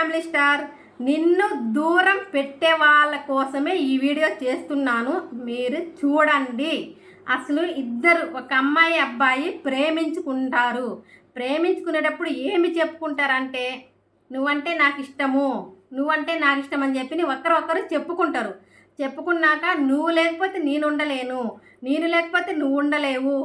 Family star. నిన్ను దూరం పెట్టే వాళ్ళ కోసమే ఈ వీడియో చేస్తున్నాను, మీరు చూడండి. అసలు ఇద్దరు, ఒక అమ్మాయి అబ్బాయి ప్రేమించుకుంటారు. ప్రేమించుకునేటప్పుడు ఏమి చెప్పుకుంటారంటే, నువ్వంటే నాకు ఇష్టము, నువ్వంటే నాకు ఇష్టం అని చెప్పి ఒకరు చెప్పుకుంటారు. చెప్పుకున్నాక నువ్వు లేకపోతే నేను ఉండలేను, నేను లేకపోతే నువ్వు ఉండలేవు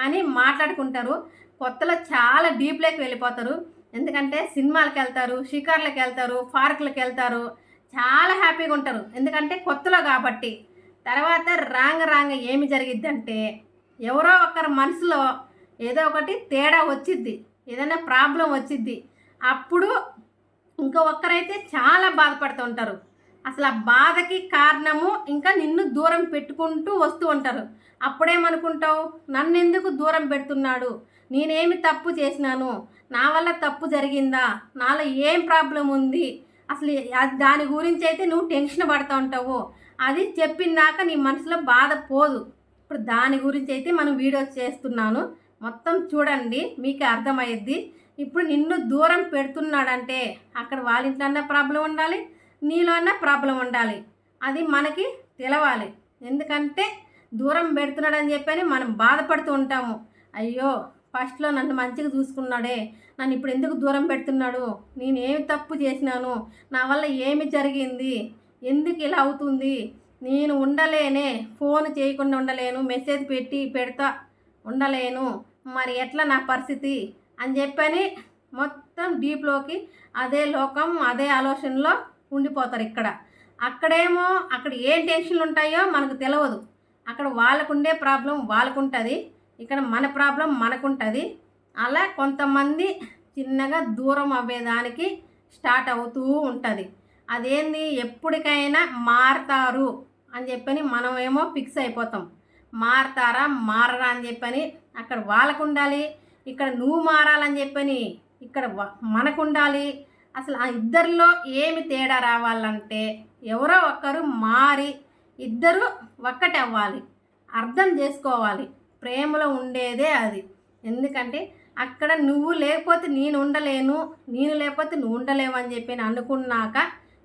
అని మాట్లాడుకుంటారు. కొత్తలో చాలా డీప్లోకి వెళ్ళిపోతారు. ఎందుకంటే సినిమాలకు వెళ్తారు, షికార్లకు వెళ్తారు, పార్కులకు వెళ్తారు, చాలా హ్యాపీగా ఉంటారు. ఎందుకంటే కొత్తలో కాబట్టి. తర్వాత రాంగ ఏమి జరిగిద్దంటే, ఎవరో ఒకరి మనసులో ఏదో ఒకటి తేడా వచ్చిద్ది, ఏదైనా ప్రాబ్లం వచ్చిద్ది. అప్పుడు ఇంకో ఒక్కరైతే చాలా బాధపడుతూ ఉంటారు. అసలు ఆ బాధకి కారణము ఇంకా నిన్ను దూరం పెట్టుకుంటూ వస్తూ ఉంటారు. అప్పుడేమనుకుంటావు, నన్ను ఎందుకు దూరం పెడుతున్నాడు, నేనేమి తప్పు చేసినాను, నా వల్ల తప్పు జరిగిందా, నాలో ఏం ప్రాబ్లం ఉంది, అసలు దాని గురించి అయితే నువ్వు టెన్షన్ పడుతూ ఉంటావు. అది చెప్పిందాక నీ మనసులో బాధ పోదు. ఇప్పుడు దాని గురించి అయితే మనం వీడియో చేస్తున్నాను, మొత్తం చూడండి, మీకు అర్థమయ్యిద్ది. ఇప్పుడు నిన్ను దూరం పెడుతున్నాడంటే అక్కడ వాళ్ళ ఇంట్లో అన్న ప్రాబ్లం ఉండాలి, నీలో అన్న ప్రాబ్లం ఉండాలి. అది మనకి తెలవాలి. ఎందుకంటే దూరం పెడుతున్నాడని చెప్పని మనం బాధపడుతూ ఉంటాము. అయ్యో, ఫస్ట్లో నన్ను మంచిగా చూసుకున్నాడే, నన్ను ఇప్పుడు ఎందుకు దూరం పెడుతున్నాడు, నేను ఏమి తప్పు చేసినాను, నా వల్ల ఏమి జరిగింది, ఎందుకు ఇలా అవుతుంది, నేను ఉండలేనే, ఫోన్ చేయకుండా ఉండలేను, మెసేజ్ పెడతా ఉండలేను, మరి ఎట్లా నా పరిస్థితి అని చెప్పని మొత్తం డీప్లోకి అదే లోకం, అదే ఆలోచనలో ఉండిపోతారు. అక్కడేమో అక్కడ ఏం టెన్షన్లు ఉంటాయో మనకు తెలియదు. అక్కడ వాళ్ళకుండే ప్రాబ్లం వాళ్ళకుంటుంది, ఇక్కడ మన ప్రాబ్లం మనకుంటుంది. అలా కొంతమంది చిన్నగా దూరం అవ్వేదానికి స్టార్ట్ అవుతూ ఉంటుంది. అదేంది, ఎప్పటికైనా మారతారు అని చెప్పని మనమేమో ఫిక్స్ అయిపోతాం. మారతారా మారరా అని చెప్పని అక్కడ వాళ్ళకు ఉండాలి, ఇక్కడ నువ్వు మారాలని చెప్పని ఇక్కడ మనకు ఉండాలి. అసలు ఆ ఇద్దరిలో ఏమి తేడా రావాలంటే, ఎవరో ఒకరు మారి ఇద్దరు ఒక్కటి అవ్వాలి, అర్థం చేసుకోవాలి. ప్రేమలో ఉండేదే అది. ఎందుకంటే అక్కడ నువ్వు లేకపోతే నేను ఉండలేను, నేను లేకపోతే నువ్వు ఉండలేవు అని చెప్పి అనుకున్నాక,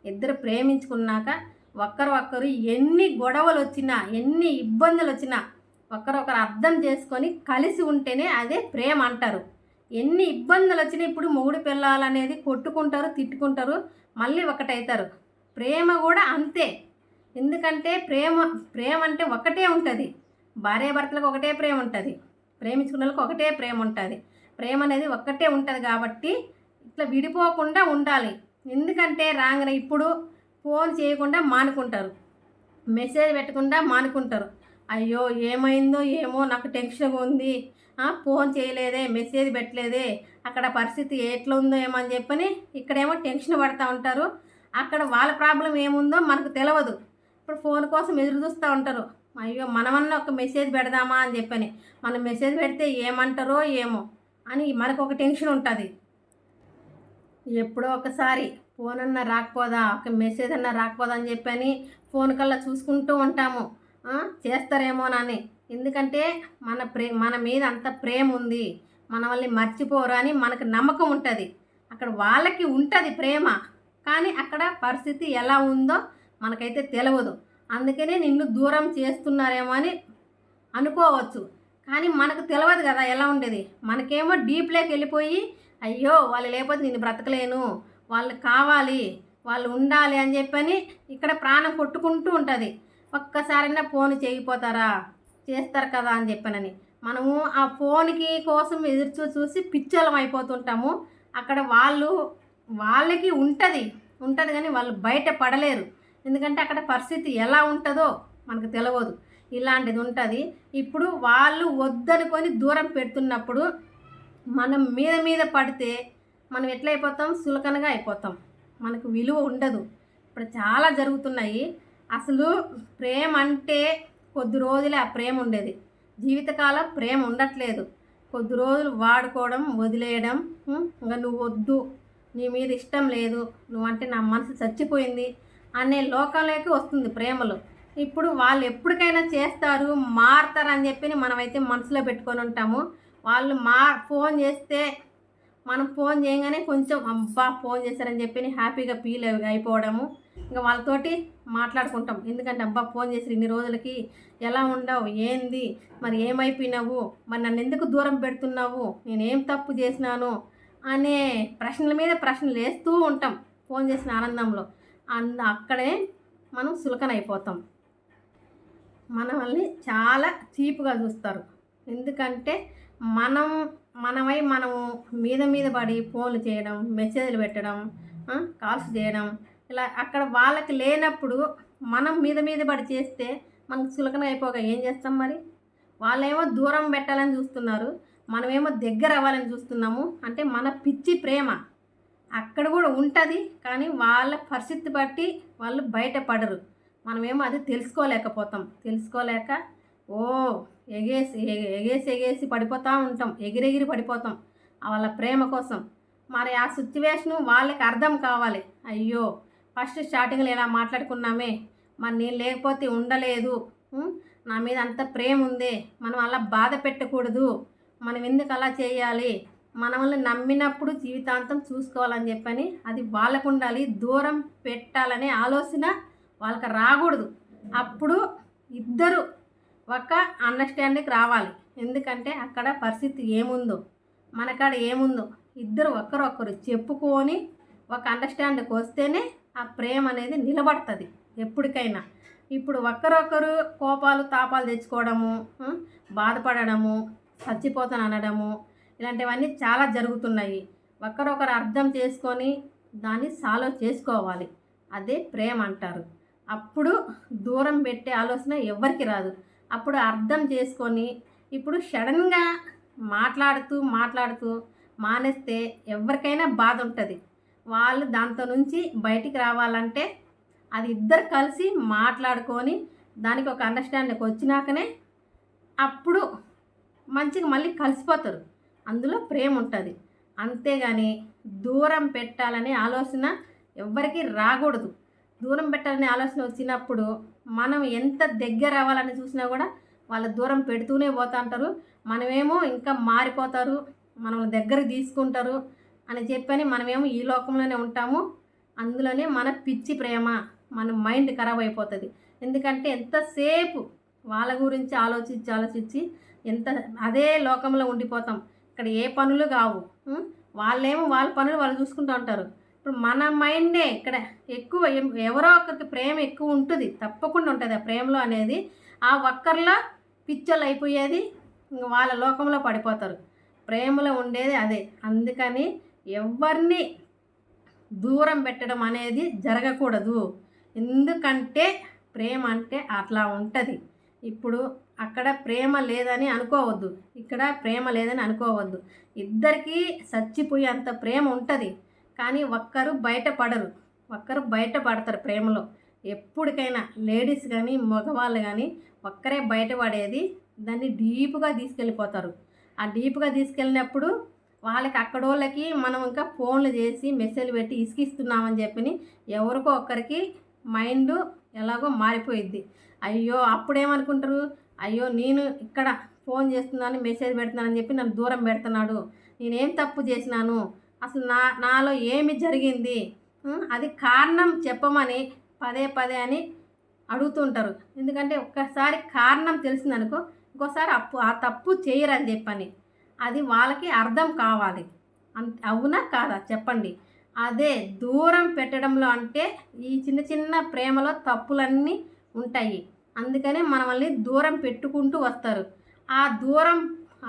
ఇద్దరు ప్రేమించుకున్నాక ఒక్కరు ఎన్ని గొడవలు వచ్చినా, ఎన్ని ఇబ్బందులు వచ్చినా ఒకరొకరు అర్థం చేసుకొని కలిసి ఉంటేనే అదే ప్రేమ అంటారు. ఎన్ని ఇబ్బందులు వచ్చినా, ఇప్పుడు మొగుడు పిల్లలు అనేది కొట్టుకుంటారు, తిట్టుకుంటారు, మళ్ళీ ఒకటవుతారు. ప్రేమ కూడా అంతే. ఎందుకంటే ప్రేమ అంటే ఒకటే ఉంటుంది. భార్యాభర్తలకు ఒకటే ప్రేమ ఉంటుంది, ప్రేమించుకున్న వాళ్ళకి ఒకటే ప్రేమ ఉంటుంది. ప్రేమ అనేది ఒక్కటే ఉంటుంది. కాబట్టి ఇట్లా విడిపోకుండా ఉండాలి. ఎందుకంటే రాగానే ఇప్పుడు ఫోన్ చేయకుండా మానుకుంటారు, మెసేజ్ పెట్టకుండా మానుకుంటారు. అయ్యో ఏమైందో ఏమో, నాకు టెన్షన్గా ఉంది, ఫోన్ చేయలేదే, మెసేజ్ పెట్టలేదే, అక్కడ పరిస్థితి ఎట్లా ఉందో ఏమో అని చెప్పని ఇక్కడేమో టెన్షన్ పడుతూ ఉంటారు. అక్కడ వాళ్ళ ప్రాబ్లం ఏముందో మనకు తెలియదు. ఇప్పుడు ఫోన్ కోసం ఎదురు చూస్తూ ఉంటారు. అయ్యో మనమన్నా ఒక మెసేజ్ పెడదామా అని చెప్పని, మనం మెసేజ్ పెడితే ఏమంటారో ఏమో అని మనకు ఒక టెన్షన్ ఉంటుంది. ఎప్పుడో ఒకసారి ఫోన్ అన్నా రాకపోదా, ఒక మెసేజ్ అన్నా రాకపోదా అని చెప్పని ఫోన్ కల్లా చూసుకుంటూ ఉంటాము, చేస్తారేమోనని. ఎందుకంటే మన మీద అంత ప్రేమ ఉంది, మన వాళ్ళని మర్చిపోరు అని మనకు నమ్మకం ఉంటుంది. అక్కడ వాళ్ళకి ఉంటుంది ప్రేమ, కానీ అక్కడ పరిస్థితి ఎలా ఉందో మనకైతే తెలియదు. అందుకనే నిన్ను దూరం చేస్తున్నారేమో అని అనుకోవచ్చు, కానీ మనకు తెలియదు కదా ఎలా ఉండేది. మనకేమో డీప్లోకి వెళ్ళిపోయి, అయ్యో వాళ్ళు లేకపోతే నేను బ్రతకలేను, వాళ్ళు కావాలి, వాళ్ళు ఉండాలి అని చెప్పని ఇక్కడ ప్రాణం కొట్టుకుంటూ ఉంటుంది. ఒక్కసారైనా ఫోన్ చేయకపోతారా, చేస్తారు కదా అని చెప్పనని మనము ఆ ఫోన్కి కోసం ఎదురు చూసి పిచ్చోళం అయిపోతుంటాము. అక్కడ వాళ్ళకి ఉంటుంది కానీ వాళ్ళు బయట పడలేరు. ఎందుకంటే అక్కడ పరిస్థితి ఎలా ఉంటుందో మనకు తెలియదు. ఇలాంటిది ఉంటుంది. ఇప్పుడు వాళ్ళు వద్దనుకొని దూరం పెడుతున్నప్పుడు మనం మీద పడితే మనం ఎట్లయిపోతాం, సులకనగా అయిపోతాం, మనకు విలువ ఉండదు. ఇప్పుడు చాలా జరుగుతున్నాయి. అసలు ప్రేమ అంటే కొద్ది రోజులే ఆ ప్రేమ ఉండేది, జీవితకాలం ప్రేమ ఉండట్లేదు. కొద్ది రోజులు వాడుకోవడం, వదిలేయడం, ఇంకా నువ్వు వద్దు, నీ మీద ఇష్టం లేదు, నువ్వంటే నా మనసు చచ్చిపోయింది అనే లోకంలోకి వస్తుంది ప్రేమలు. ఇప్పుడు వాళ్ళు ఎప్పటికైనా చేస్తారు, మారుతారు అని చెప్పి మనమైతే మనసులో పెట్టుకొని ఉంటాము. వాళ్ళు ఫోన్ చేస్తే మనం ఫోన్ చేయగానే కొంచెం అబ్బా ఫోన్ చేశారని చెప్పి హ్యాపీగా ఫీల్ అయిపోవడము, ఇంకా వాళ్ళతోటి మాట్లాడుకుంటాం. ఎందుకంటే అబ్బా ఫోన్ చేసి ఇన్ని రోజులకి ఎలా ఉండవు, ఏంది, మరి ఏమైపోయినావు, మరి నన్ను ఎందుకు దూరం పెడుతున్నావు, నేనేం తప్పు చేసినాను అనే ప్రశ్నల మీద ప్రశ్నలు వేస్తూ ఉంటాం ఫోన్ చేసిన ఆనందంలో. అక్కడే మనం చులకనైపోతాం. మనల్ని చాలా చీప్గా చూస్తారు. ఎందుకంటే మనము మీద పడి ఫోన్లు చేయడం, మెసేజ్లు పెట్టడం, కాల్స్ చేయడం, ఇలా అక్కడ వాళ్ళకి లేనప్పుడు మనం మీద పడి చేస్తే మనకు చులకన అయిపోగా ఏం చేస్తాం మరి? వాళ్ళేమో దూరం పెట్టాలని చూస్తున్నారు, మనమేమో దగ్గర అవ్వాలని చూస్తున్నాము. అంటే మన పిచ్చి ప్రేమ అక్కడ కూడా ఉంటుంది, కానీ వాళ్ళ పరిస్థితి బట్టి వాళ్ళు బయటపడరు. మనమేమో అది తెలుసుకోలేక ఓ ఎగేసి పడిపోతూ ఉంటాం, ఎగిరెగిరి పడిపోతాం వాళ్ళ ప్రేమ కోసం. మరి ఆ సిచ్యువేషను వాళ్ళకి అర్థం కావాలి. అయ్యో ఫస్ట్ స్టార్టింగ్లో ఇలా మాట్లాడుకున్నామే, మరి నేను లేకపోతే ఉండలేదు, నా మీద అంత ప్రేమ ఉంది, మనం అలా బాధ పెట్టకూడదు, మనం ఎందుకు అలా చేయాలి, మనల్ని నమ్మినప్పుడు జీవితాంతం చూసుకోవాలని చెప్పని అది వాళ్ళకు ఉండాలి. దూరం పెట్టాలనే ఆలోచన వాళ్ళకి రాకూడదు. అప్పుడు ఇద్దరు ఒక అండర్స్టాండింగ్కి రావాలి. ఎందుకంటే అక్కడ పరిస్థితి ఏముందో మనకాడ ఏముందో ఇద్దరు ఒకరొకరు చెప్పుకొని ఒక అండర్స్టాండింగ్కి వస్తేనే ఆ ప్రేమ అనేది నిలబడుతుంది ఎప్పటికైనా. ఇప్పుడు ఒకరొకరు కోపాలు తాపాలు తెచ్చుకోవడము, బాధపడము, చచ్చిపోతాను అనడము, ఇలాంటివన్నీ చాలా జరుగుతున్నాయి. ఒకరొకరు అర్థం చేసుకొని దాన్ని సాల్వ్ చేసుకోవాలి. అదే ప్రేమ అంటారు. అప్పుడు దూరం పెట్టే ఆలోచన ఎవరికి రాదు. అప్పుడు అర్థం చేసుకొని ఇప్పుడు సడన్గా మాట్లాడుతూ మానేస్తే ఎవరికైనా బాధ ఉంటుంది. వాళ్ళు దాంతో నుంచి బయటికి రావాలంటే అది ఇద్దరు కలిసి మాట్లాడుకొని దానికి ఒక అండర్స్టాండింగ్ వచ్చినాకనే అప్పుడు మంచిగా మళ్ళీ కలిసిపోతారు. అందులో ప్రేమ ఉంటుంది. అంతేగాని దూరం పెట్టాలనే ఆలోచన ఎవ్వరికీ రాకూడదు. దూరం పెట్టాలనే ఆలోచన వచ్చినప్పుడు మనం ఎంత దగ్గర అవ్వాలని చూసినా కూడా వాళ్ళు దూరం పెడుతూనే పోతూ ఉంటారు. మనమేమో ఇంకా మారిపోతారు, మనం దగ్గరికి తీసుకుంటారు అని చెప్పని మనమేమో ఈ లోకంలోనే ఉంటాము. అందులోనే మన పిచ్చి ప్రేమ, మన మైండ్ ఖరాబ్ అయిపోతుంది. ఎందుకంటే ఎంతసేపు వాళ్ళ గురించి ఆలోచించి అదే లోకంలో ఉండిపోతాం. ఇక్కడ ఏ పనులు కావు. వాళ్ళేమో వాళ్ళ పనులు వాళ్ళు చూసుకుంటూ ఉంటారు. ఇప్పుడు మన మైండే ఇక్కడ ఎక్కువ, ఎవరో ఒకరికి ప్రేమ ఎక్కువ ఉంటుంది, తప్పకుండా ఉంటుంది. ఆ ప్రేమలో అనేది ఆ ఒక్కరిలో పిచ్చోళ్ళు అయిపోయేది, వాళ్ళ లోకంలో పడిపోతారు. ప్రేమలో ఉండేది అదే. అందుకని ఎవరిని దూరం పెట్టడం అనేది జరగకూడదు. ఎందుకంటే ప్రేమ అంటే అట్లా ఉంటుంది. ఇప్పుడు అక్కడ ప్రేమ లేదని అనుకోవద్దు, ఇక్కడ ప్రేమ లేదని అనుకోవద్దు. ఇద్దరికీ చచ్చిపోయేంత ప్రేమ ఉంటుంది. కానీ ఒక్కరు బయటపడతారు ప్రేమలో. ఎప్పటికైనా లేడీస్ కానీ మగవాళ్ళు కానీ ఒక్కరే బయటపడేది. దాన్ని డీప్గా తీసుకెళ్ళిపోతారు. ఆ డీప్గా తీసుకెళ్ళినప్పుడు వాళ్ళకి అక్కడోళ్ళకి మనం ఇంకా ఫోన్లు చేసి మెసేజ్లు పెట్టి ఇసుకిస్తున్నామని చెప్పి ఎవరికో ఒక్కరికి మైండ్ ఎలాగో మారిపోయిద్ది. అయ్యో అప్పుడేమనుకుంటారు, అయ్యో నేను ఇక్కడ ఫోన్ చేస్తున్నాను, మెసేజ్ పెడుతున్నానని చెప్పి నన్ను దూరం పెడుతున్నాడు, నేనేం తప్పు చేసినాను, అసలు నాలో ఏమి జరిగింది, అది కారణం చెప్పమని పదే అని అడుగుతుంటారు. ఎందుకంటే ఒక్కసారి కారణం తెలిసిందనుకో ఇంకోసారి ఆ తప్పు చేయరని చెప్పని అది వాళ్ళకి అర్థం కావాలి. అవునా కాదా చెప్పండి? అదే దూరం పెట్టడంలో అంటే ఈ చిన్న ప్రేమలో తప్పులన్నీ ఉంటాయి. అందుకనే మనల్ని దూరం పెట్టుకుంటూ వస్తారు. ఆ దూరం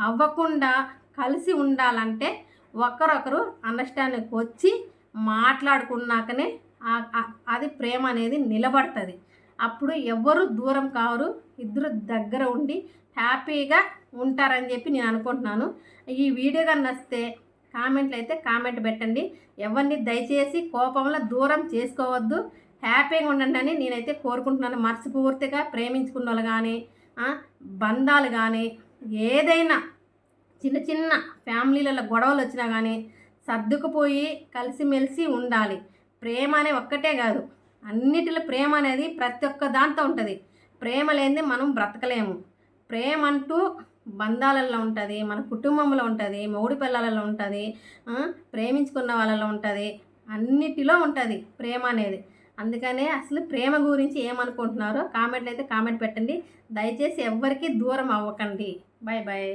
అవ్వకుండా కలిసి ఉండాలంటే ఒకరొకరు అండర్స్టాండింగ్కి వచ్చి మాట్లాడుకున్నాకనే అది ప్రేమ అనేది నిలబడుతుంది. అప్పుడు ఎవరు దూరం కావరు, ఇద్దరు దగ్గర ఉండి హ్యాపీగా ఉంటారని చెప్పి నేను అనుకుంటున్నాను. ఈ వీడియో కానీ నచ్చితే కామెంట్లు అయితే కామెంట్ పెట్టండి. ఎవరిని దయచేసి కోపంలో దూరం చేసుకోవద్దు, హ్యాపీగా ఉండండి అని నేనైతే కోరుకుంటున్నాను. మనస్ఫూర్తిగా ప్రేమించుకున్న వాళ్ళు కానీ బంధాలు కానీ ఏదైనా చిన్న ఫ్యామిలీలలో గొడవలు వచ్చినా కానీ సర్దుకుపోయి కలిసిమెలిసి ఉండాలి. ప్రేమ అనే ఒక్కటే కాదు, అన్నిటిలో ప్రేమ అనేది ప్రతి ఒక్క దాంతో ఉంటుంది. ప్రేమ లేనిది మనం బ్రతకలేము. ప్రేమ అంటూ బంధాలలో ఉంటుంది, మన కుటుంబంలో ఉంటుంది, మొగుడు పిల్లలలో ఉంటుంది, ప్రేమించుకున్న వాళ్ళలో ఉంటుంది, అన్నిటిలో ఉంటుంది ప్రేమ అనేది. అందుకనే అసలు ప్రేమ గురించి ఏమనుకుంటున్నారో కామెంట్లు అయితే కామెంట్ పెట్టండి. దయచేసి ఎవ్వరికీ దూరం అవ్వకండి. Bye bye.